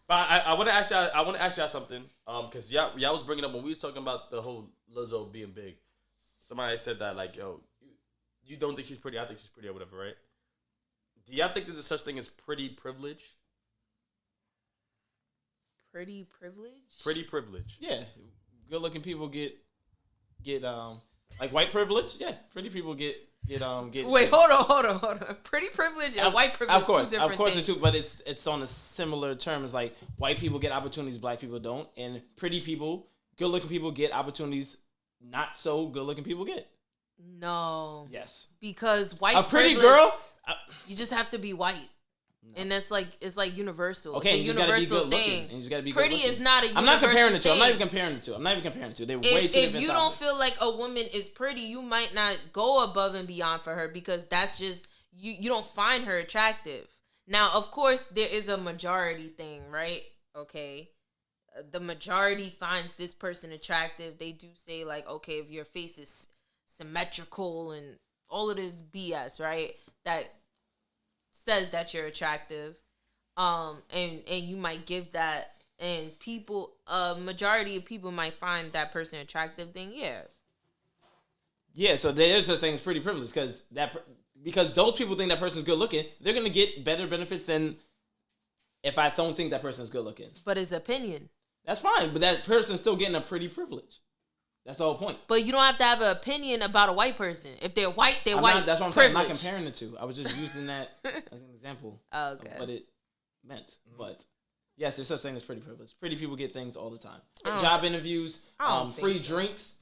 But I want to ask y'all. I want to ask y'all something. Cause y'all was bringing up when we was talking about the whole Lizzo being big. Somebody said that like, yo, you don't think she's pretty. I think she's pretty or whatever, right? Do y'all think there's a such thing as pretty privilege? Pretty privilege? Pretty privilege. Yeah, good looking people get like white privilege. Yeah, pretty people get. Wait, hold on. Pretty privilege and white privilege, two different things. It's two, but it's on a similar term. It's like white people get opportunities, black people don't, and pretty people, good looking people get opportunities, not so good looking people get. No. Yes. Because white a pretty privilege, girl, you just have to be white. No. And that's like, it's like universal. Okay, it's a universal thing. And you just gotta be pretty is not a universal I'm not comparing the two. thing. I'm not even comparing the two. They're way too different. If you don't feel like a woman is pretty, you might not go above and beyond for her because that's just, you don't find her attractive. Now, of course, there is a majority thing, right? Okay. The majority finds this person attractive. They do say like, okay, if your face is symmetrical and all of this BS, right? That says that you're attractive, and you might give that, and people, majority of people might find that person attractive. Then yeah. So there's such thing as pretty privilege because those people think that person's good looking. They're gonna get better benefits than if I don't think that person's good looking. But it's opinion. That's fine, but that person's still getting a pretty privilege. That's the whole point. But you don't have to have an opinion about a white person. If they're white, they're white. That's what I'm saying. I'm not comparing the two. I was just using that as an example of what it meant. But yes, there's such thing as pretty privilege. Pretty people get things all the time. Job interviews, free drinks.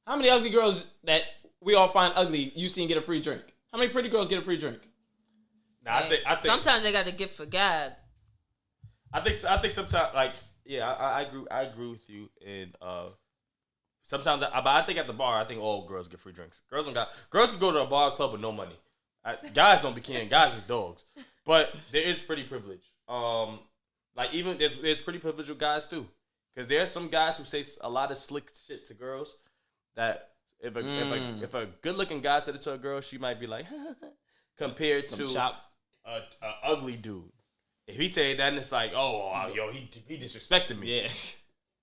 How many ugly girls that we all find ugly you seen get a free drink? How many pretty girls get a free drink? Nah, I think sometimes they got the gift for gab. I think sometimes I agree with you and sometimes, but I think at the bar, I think all girls get free drinks. Girls can go to a bar or club with no money. Guys don't be kidding. Guys is dogs. But there is pretty privilege. Like even there's pretty privilege with guys too, because there are some guys who say a lot of slick shit to girls. That if a good looking guy said it to a girl, she might be like, compared to a ugly dude. If he said that, and it's like, he disrespected me. Yeah.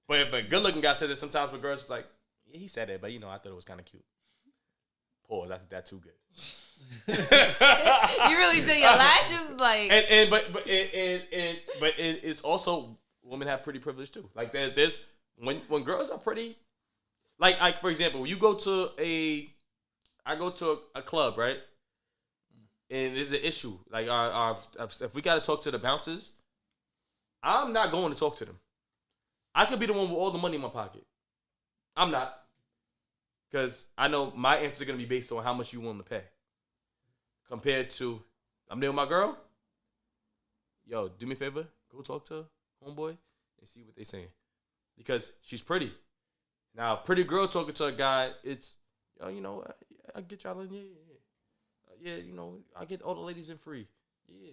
But if a good looking guy said it sometimes with girls, it's like, yeah, he said it, but I thought it was kind of cute. Pause. I think that's too good. You really do your lashes like. But it's also women have pretty privilege too. Like there's when girls are pretty, like for example, when you go to I go to a club, right? And there's an issue. Like if we got to talk to the bouncers, I'm not going to talk to them. I could be the one with all the money in my pocket. I'm not. Because I know my answer is going to be based on how much you willing to pay. Compared to, I'm there with my girl. Yo, do me a favor. Go talk to homeboy and see what they saying. Because she's pretty. Now, pretty girl talking to a guy, it's, I get y'all in, yeah, I get all the ladies in free. Yeah.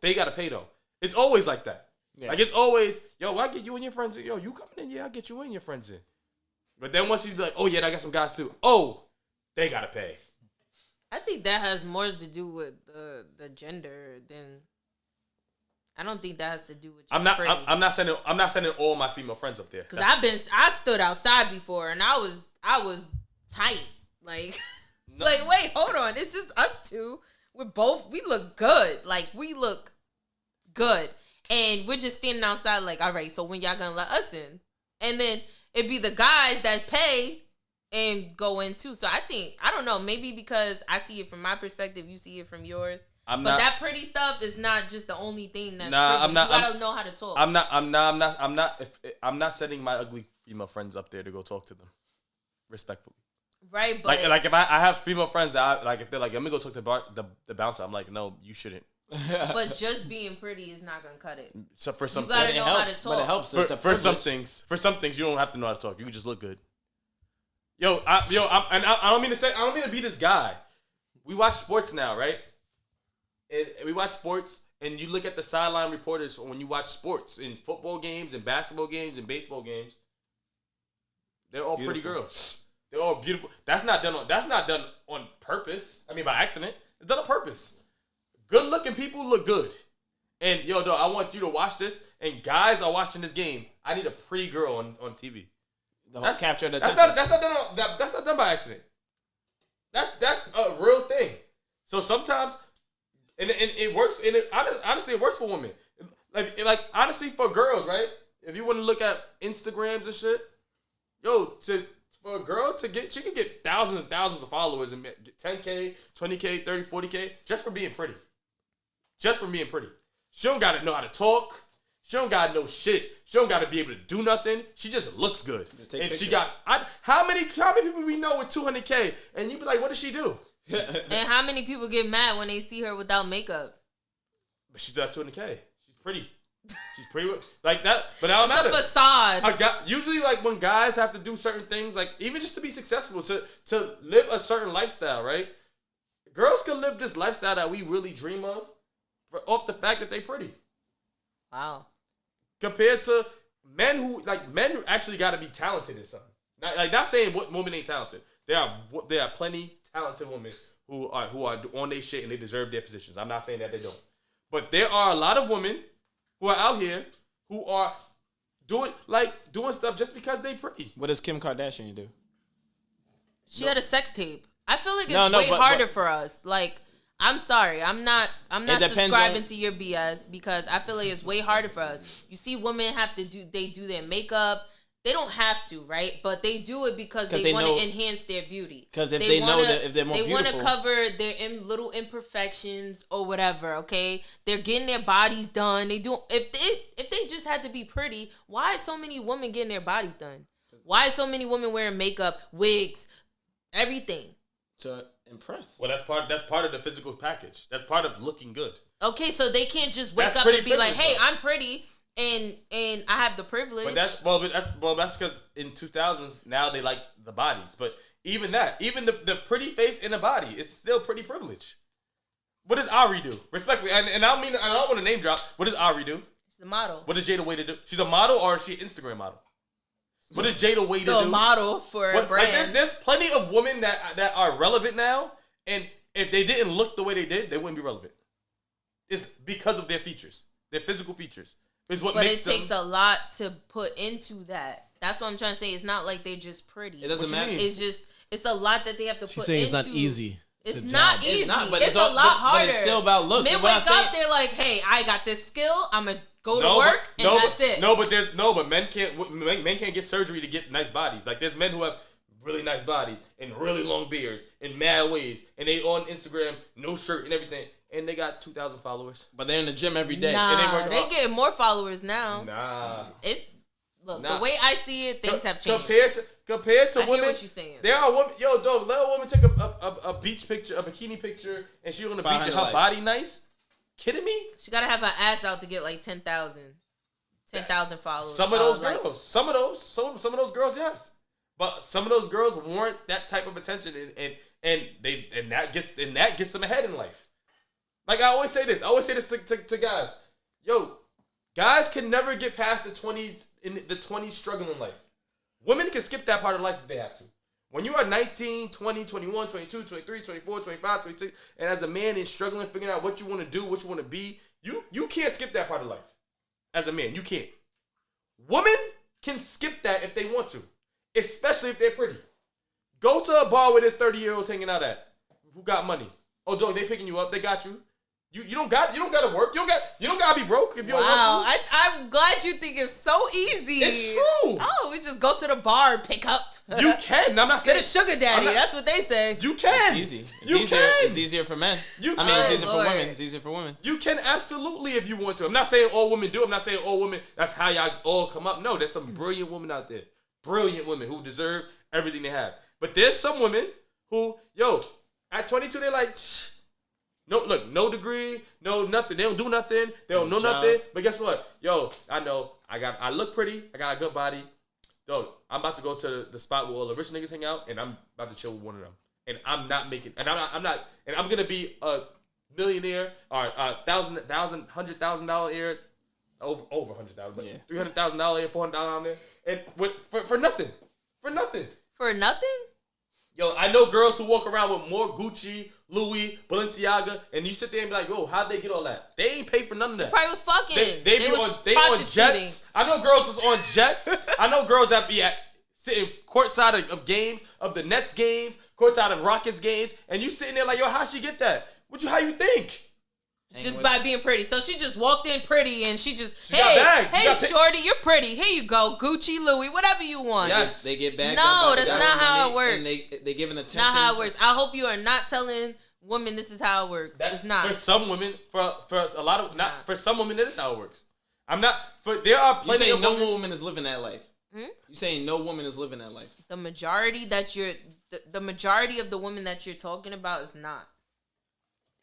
They got to pay though. It's always like that. Yeah. Like, it's always, I get you and your friends in. Yo, you coming in? Yeah, I get you and your friends in. But then once she's like, oh, yeah, I got some guys too. Oh, they got to pay. I think that has more to do with the gender than... I don't think that has to do with just pretty. I'm not sending all my female friends up there. Because I stood outside before and I was tight. Like, no. Like, wait, hold on. It's just us two. We look good. Like, we look good. And we're just standing outside like, all right, so when y'all gonna let us in? And then it'd be the guys that pay and go in too. So I don't know, maybe because I see it from my perspective, you see it from yours. But that pretty stuff is not just the only thing that's privilege. You gotta know how to talk. I'm not sending my ugly female friends up there to go talk to them. Respectfully. Right, but like if I have female friends that if they're like, let me go talk to the bouncer, I'm like, no, you shouldn't. But just being pretty is not gonna cut it. So for some, you gotta know how to talk. But it helps. For some things, you don't have to know how to talk. You can just look good. I don't mean to be this guy. We watch sports now, right? And we watch sports, and you look at the sideline reporters when you watch sports in football games and basketball games and baseball games. They're all pretty girls. They're all beautiful. That's not done on purpose. I mean, by accident. It's done on purpose. Good-looking people look good. And yo, dog, I want you to watch this. And guys are watching this game. I need a pretty girl on TV. That's capture the attention. That's not done by accident. That's a real thing. So sometimes, and it works. And honestly, it works for women. Like honestly, for girls, right? If you want to look at Instagrams and shit, yo, for a girl to get, she can get thousands and thousands of followers and get 10K, 20K, 30, 40K just from being pretty. Just from being pretty. She don't gotta know how to talk. She don't gotta know shit. She don't gotta be able to do nothing. She just looks good. Just take pictures. She got how many people we know with 200K, and you be like, what does she do? And how many people get mad when they see her without makeup? But she does 200K. She's pretty. She's pretty like that. But I don't know. It's a facade. Usually, like when guys have to do certain things, like even just to be successful, to live a certain lifestyle, right? Girls can live this lifestyle that we really dream of off the fact that they pretty. Wow. Compared to men actually got to be talented in something. Not saying what women ain't talented. There are plenty talented women who are on their shit and they deserve their positions. I'm not saying that they don't. But there are a lot of women who are out here who are doing stuff just because they pretty. What does Kim Kardashian do? She had a sex tape. I feel like it's way harder for us. Like, I'm sorry. I'm not subscribing to your BS because I feel like it's way harder for us. You see women they do their makeup. They don't have to, right? But they do it because they want to enhance their beauty. Because if they know that if they're more beautiful. They want to cover their little imperfections or whatever, okay? They're getting their bodies done. They do. If they just had to be pretty, why is so many women getting their bodies done? Why is so many women wearing makeup, wigs, everything? To impress. Well, that's part of the physical package. That's part of looking good. Okay, so they can't just wake up and be like, "Hey, I'm pretty." And I have the privilege. But that's because in 2000s now they like the bodies. But even the pretty face and the body, it's still pretty privilege. What does Ari do? Respectfully, and I don't want to name drop. What does Ari do? She's a model. What does Jada Waiter do? She's a model or is she an Instagram model? What does Jada Waiter do? Still a model for a brand. Like there's plenty of women that are relevant now, and if they didn't look the way they did, they wouldn't be relevant. It's because of their features, their physical features. But it takes a lot to put into that. That's what I'm trying to say. It's not like they're just pretty. It doesn't matter. It's a lot that they have to put into. She's saying it's not easy. It's not easy. It's a lot harder. But it's still about looks. Men wake up, they're like, "Hey, I got this skill. I'm gonna go to work, and that's it." But men can't get surgery to get nice bodies. Like there's men who have really nice bodies and really long beards and mad waves, and they on Instagram, no shirt and everything. And they got 2,000 followers. But they're in the gym every day. Nah, they getting more followers now. Nah. The way I see it, things have changed. Compared to women. I hear what you're saying. There are women, let a woman take a beach picture, a bikini picture, and she on the beach and her body nice. Kidding me? She gotta have her ass out to get like 10,000 followers. Some of those girls. Some of those girls, yes. But some of those girls warrant that type of attention and that gets them ahead in life. Like I always say this to guys. Yo, guys can never get past the 20s struggle in life. Women can skip that part of life if they have to. When you are 19, 20, 21, 22, 23, 24, 25, 26, and as a man is struggling figuring out what you want to do, what you want to be, you can't skip that part of life. As a man, you can't. Women can skip that if they want to, especially if they're pretty. Go to a bar where there's 30-year-olds hanging out at who got money. Oh, dog, they picking you up. They got you. You don't got to work. You don't got to be broke if you don't want to. I'm glad you think it's so easy. It's true. Oh, we just go to the bar and pick up. You can. I'm not saying get a sugar daddy. That's what they say. You can. It's easy. It's easier for men. It's easier for women. It's easier for women. You can absolutely if you want to. I'm not saying all women do. I'm not saying all women. That's how y'all all come up. No, there's some brilliant women out there. Brilliant women who deserve everything they have. But there's some women who, at 22 they're like, shh. No degree, no nothing. They don't do nothing. They don't know nothing. But guess what? I know. I look pretty. I got a good body. I'm about to go to the spot where all the rich niggas hang out, and I'm about to chill with one of them. And I'm not making. And I'm not. And I'm gonna be a millionaire or $100,000 a year, over $100,000, $300,000 a year, $400,000 a year, and for nothing. For nothing. For nothing. Yo, I know girls who walk around with more Gucci, Louis, Balenciaga, and you sit there and be like, yo, how'd they get all that? They ain't paid for none of that. They probably was fucking. They on jets. I know girls was on jets. I know girls that be sitting courtside of games, of the Nets games, courtside of Rockets games, and you sitting there like, yo, how'd she get that? How you think? Just by being pretty. So she just walked in pretty and she hey, shorty, you're pretty. Here you go. Gucci, Louis, whatever you want. Yes. They get bagged No, that's not how it works. And they give an attention. Not how it works. I hope you are not telling women this is how it works. It's not. For some women, for a lot of, not for some women, that is how it works. I'm not, there are plenty of no woman is living that life. You saying no woman is living that life. The majority the majority of the women that you're talking about is not.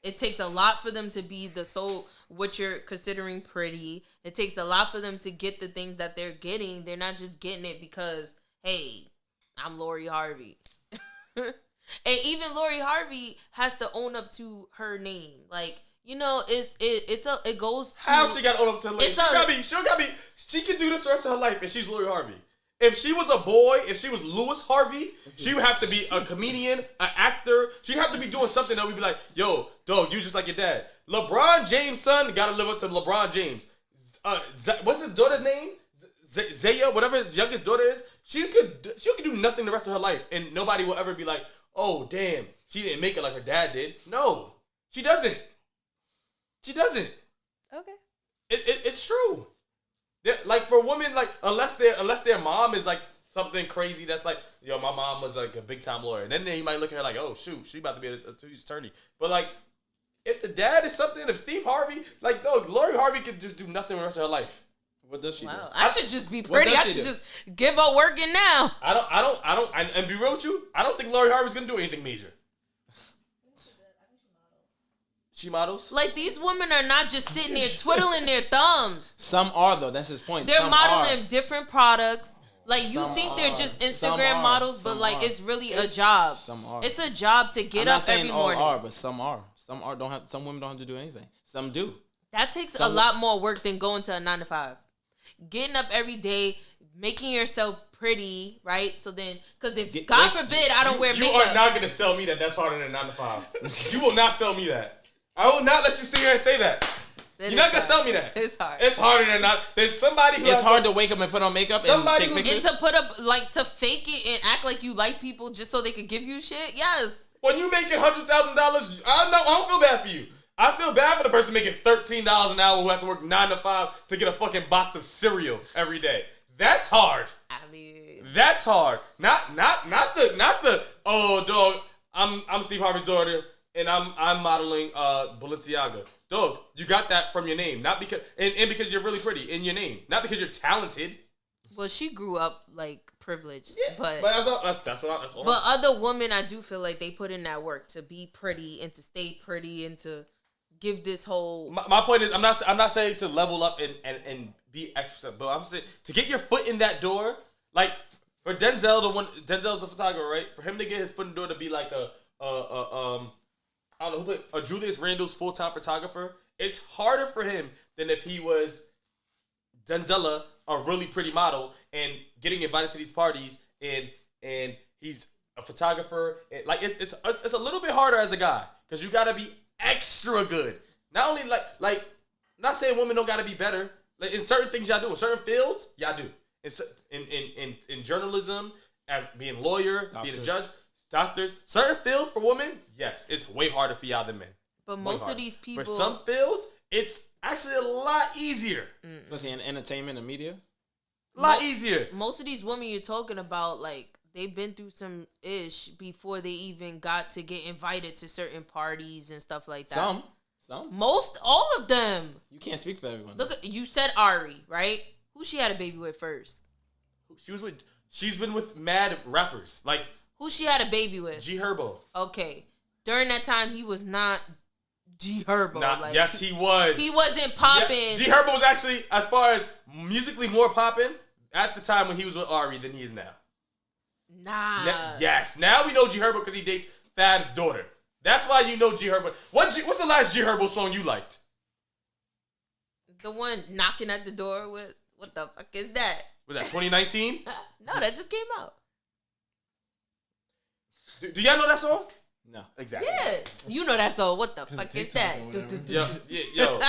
It takes a lot for them to be what you're considering pretty. It takes a lot for them to get the things that they're getting. They're not just getting it because, hey, I'm Lori Harvey. And even Lori Harvey has to own up to her name. Like, you know, it goes to... How she got to own up to her name? She can do this the rest of her life and she's Lori Harvey. If she was a boy, if she was Lewis Harvey, she would have to be a comedian, an actor. She'd have to be doing something that would be like, yo, dog, you just like your dad. LeBron James' son got to live up to LeBron James. What's his daughter's name? Zaya, whatever his youngest daughter is. She could do nothing the rest of her life, and nobody will ever be like, oh, damn, she didn't make it like her dad did. No, she doesn't. She doesn't. Okay. It's true. Like for women, like unless their mom is like something crazy that's like, yo, my mom was like a big time lawyer, and then you might look at her like, oh shoot, she about to be a attorney. But like, if the dad is something, if Steve Harvey, like, dog, Lori Harvey could just do nothing the rest of her life. What does she do? I should just be pretty. I should just give up working now. And be real with you, I don't think Lori Harvey's gonna do anything major. She models? Like, these women are not just sitting there twiddling their thumbs. Some are, though. That's his point. They're modeling different products. Like, you think they're just Instagram models, but, like, it's really a job. Some are. It's a job to get up every morning. All are, but some are. Some women don't have to do anything. Some do. That takes a lot more work than going to a 9 to 5. Getting up every day, making yourself pretty, right? So then, because if, God forbid, I don't wear makeup. You are not going to sell me that's harder than 9 to 5. You will not sell me that. I will not let you sit here and say that. You're not gonna sell me that. It's hard. It's harder than not. There's somebody who. It's hard to wake up and put on makeup and take pictures. And to put up, like, to fake it and act like you like people just so they could give you shit. Yes. When you making $100,000, I don't feel bad for you. I feel bad for the person making $13 an hour who has to work 9 to 5 to get a fucking box of cereal every day. That's hard. I mean, that's hard. Not the. Oh, dog. I'm Steve Harvey's daughter. And I'm modeling Balenciaga. Dog, you got that from your name. Not because and because you're really pretty in your name. Not because you're talented. Well, she grew up like privileged. Yeah, but that's all. But other women, I do feel like they put in that work to be pretty and to stay pretty and to give this whole my point is I'm not saying to level up and be extra, but I'm saying to get your foot in that door, like for Denzel's a photographer, right? For him to get his foot in the door to be like I don't know, a Julius Randle's full-time photographer, it's harder for him than if he was Denzella, a really pretty model, and getting invited to these parties, and he's a photographer. And like it's a little bit harder as a guy because you gotta be extra good. Not only like not saying women don't gotta be better. Like in certain things y'all do, in certain fields y'all do. In journalism, as being a lawyer, being a judge. Doctors, certain fields for women, yes, it's way harder for y'all than men. But most of these people... For some fields, it's actually a lot easier. Especially in entertainment and media? A lot easier. Most of these women you're talking about, like, they've been through some ish before they even got to get invited to certain parties and stuff like that. Some. All of them. You can't speak for everyone. Look, you said Ari, right? Who she had a baby with first? She's been with mad rappers. Like... Who she had a baby with? G Herbo. Okay. During that time, he was not G Herbo. Yes, he was. He wasn't popping. Yeah, G Herbo was actually, as far as musically, more popping at the time when he was with Ari than he is now. Nah. Yes. Now we know G Herbo because he dates Fab's daughter. That's why you know G Herbo. What's the last G Herbo song you liked? The one knocking at the door with, what the fuck is that? Was that 2019? No, that just came out. Do y'all know that song? No. Exactly. Yeah. You know that song. What the fuck is that? Yo.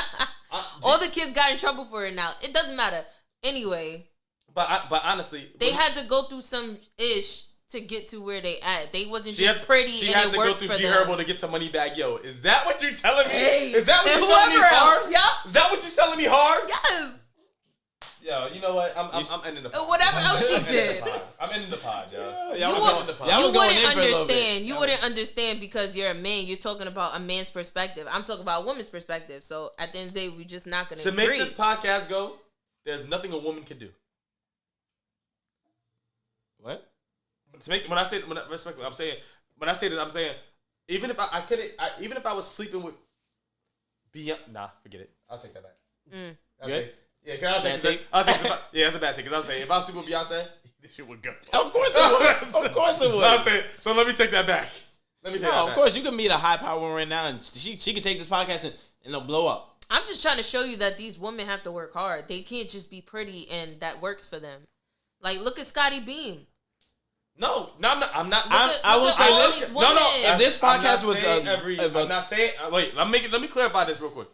All the kids got in trouble for it now. It doesn't matter. Anyway. But honestly. They had to go through some ish to get to where they at. They wasn't just pretty and it worked for them. She had to go through G-Herbo to get some money back. Yo, is that what you're telling me? Is that what you're telling me hard? Yep. Is that what you're telling me hard? Yes. Yo, you know what? I'm ending the pod. Whatever else she did. I'm ending the pod, yo. You wouldn't understand. You wouldn't understand because you're a man. You're talking about a man's perspective. I'm talking about a woman's perspective. So at the end of the day, we're just not going to agree. To make this podcast go, there's nothing a woman can do. What? I'm saying even if I couldn't, even if I was sleeping with Beyonce, nah, forget it. I'll take that back. Good? Yeah, that's a bad take. Because I'll say if I was sleeping with Beyonce, this shit would go. Of course it would. Of course it would. I'll say, so let me take that back. Of course you can meet a high power woman right now, and she can take this podcast and it'll blow up. I'm just trying to show you that these women have to work hard. They can't just be pretty and that works for them. Like look at Scotty Beam. No, I'm not. I will say this. No. If this podcast was I'm not saying. Wait, let me clarify this real quick.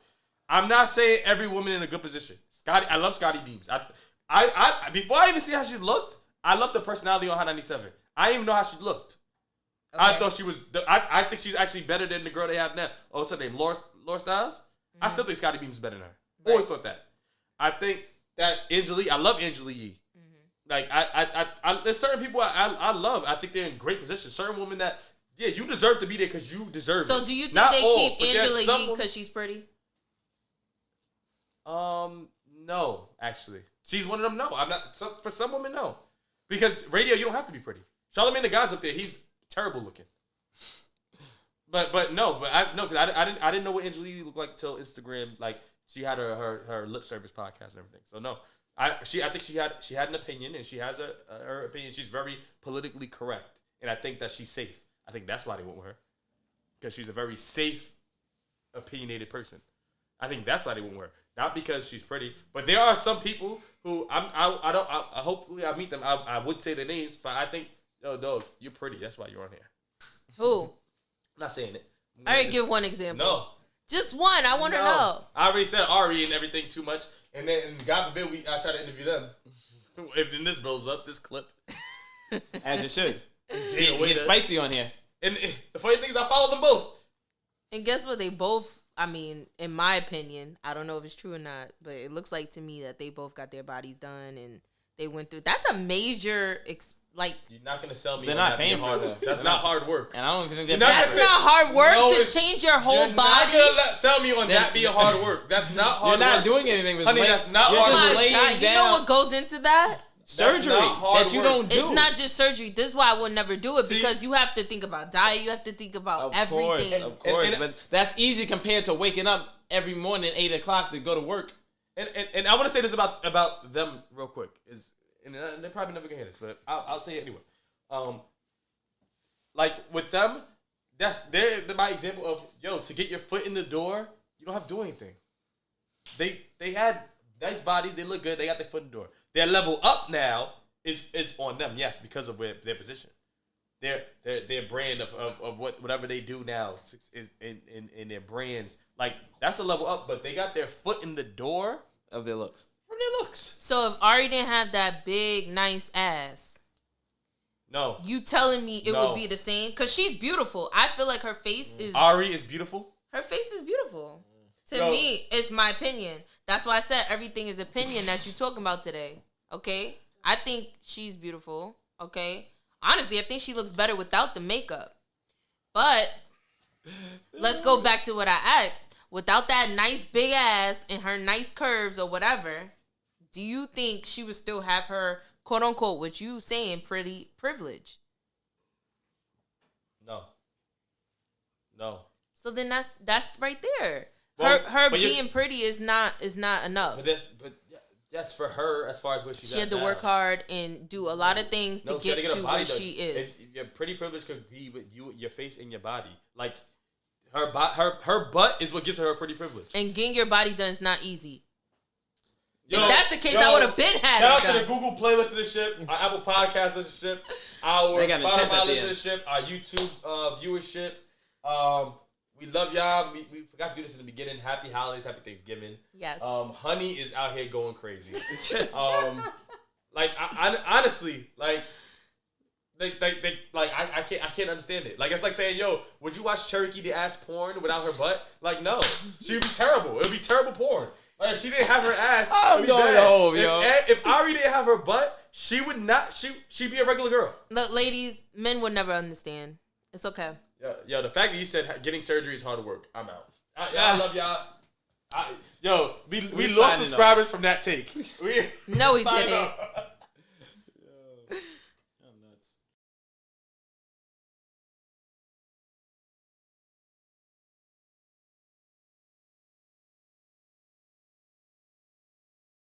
I'm not saying every woman in a good position. I love Scotty Beams. I before I even see how she looked, I loved the personality on Hot 97. I didn't even know how she looked. Okay. I thought she was. I think she's actually better than the girl they have now. Oh, what's her name? Laura Styles. Mm-hmm. I still think Scotty Beams is better than her. Right. Always thought that. I think that Angela Yee. I love Angela Yee. Like there's certain people I love. I think they're in great positions. Certain women that you deserve to be there because you deserve it. So do you think they keep Angela Yee because she's pretty? No, actually, she's one of them. No, I'm not. For some women, no, because radio you don't have to be pretty. Charlamagne the God's up there. He's terrible looking. But I didn't know what Angela Yee looked like till Instagram. Like she had her lip service podcast and everything. So no. I think she had an opinion and she has her opinion. She's very politically correct, and I think that she's safe. I think that's why they went with her because she's a very safe, opinionated person. I think that's why they went with her, not because she's pretty. But there are some people who hopefully I meet them. I would say their names, but I think yo dog, you're pretty. That's why you're on here. Who? I'm not saying it. All right, give one example. No, just one. I want to know. I already said Ari and everything too much. And then, God forbid, I try to interview them. If then this blows up, this clip. As it should. Get spicy on here. And the funny thing is I follow them both. And guess what? They both, I mean, in my opinion, I don't know if it's true or not, but it looks like to me that they both got their bodies done and they went through. That's a major, you're not gonna sell me. They're not paying for that. That's not hard work. And I don't think that's not hard work to change your whole body. You're not gonna sell me on that being hard work. That's not hard work. You're not doing anything. Honey, that's not hard work. You know what goes into that? Surgery that you don't do. It's not just surgery. This is why I would never do it because you have to think about diet. You have to think about everything. Of course, but that's easy compared to waking up every morning at 8 o'clock to go to work. And I want to say this about them real quick. And they're probably never gonna hear this, but I'll say it anyway. Like with them, they're my example of to get your foot in the door, you don't have to do anything. They had nice bodies, they look good, they got their foot in the door. Their level up now is on them, yes, because of their position. Their brand of whatever they do now is in their brands. Like that's a level up, but they got their foot in the door of their looks. From their looks. So if Ari didn't have that big, nice ass. No. You telling me it would be the same? Because she's beautiful. I feel like her face is... Ari is beautiful? Her face is beautiful. To me, it's my opinion. That's why I said everything is opinion that you're talking about today. Okay? I think she's beautiful. Okay? Honestly, I think she looks better without the makeup. But let's go back to what I asked. Without that nice big ass and her nice curves or whatever, do you think she would still have her... quote unquote, what you saying, pretty privilege? No. So then that's right there. Well, her being pretty is not enough. But that's for her as far as what she had to work hard and do a lot of things to get to where she is. Your pretty privilege could be with you, your face and your body. Like her butt is what gives her a pretty privilege. And getting your body done is not easy. If that's the case, I would have been had shout out to the Google Play listenership, our Apple Podcast listenership, our Spotify listenership, our YouTube viewership. We love y'all. We forgot to do this in the beginning. Happy holidays, happy Thanksgiving. Yes. Honey is out here going crazy. Like I honestly, like I can't understand it. Like it's like saying, yo, would you watch Cherokee the ass porn without her butt? Like no, she'd be terrible. It'd be terrible porn. Like if she didn't have her ass, I'm going home, yo. If Ari didn't have her butt, she would not. She'd be a regular girl. Look, ladies, men would never understand. It's okay. Yeah. The fact that you said getting surgery is hard work, I'm out. I love y'all. We lost subscribers from that take. No, we didn't.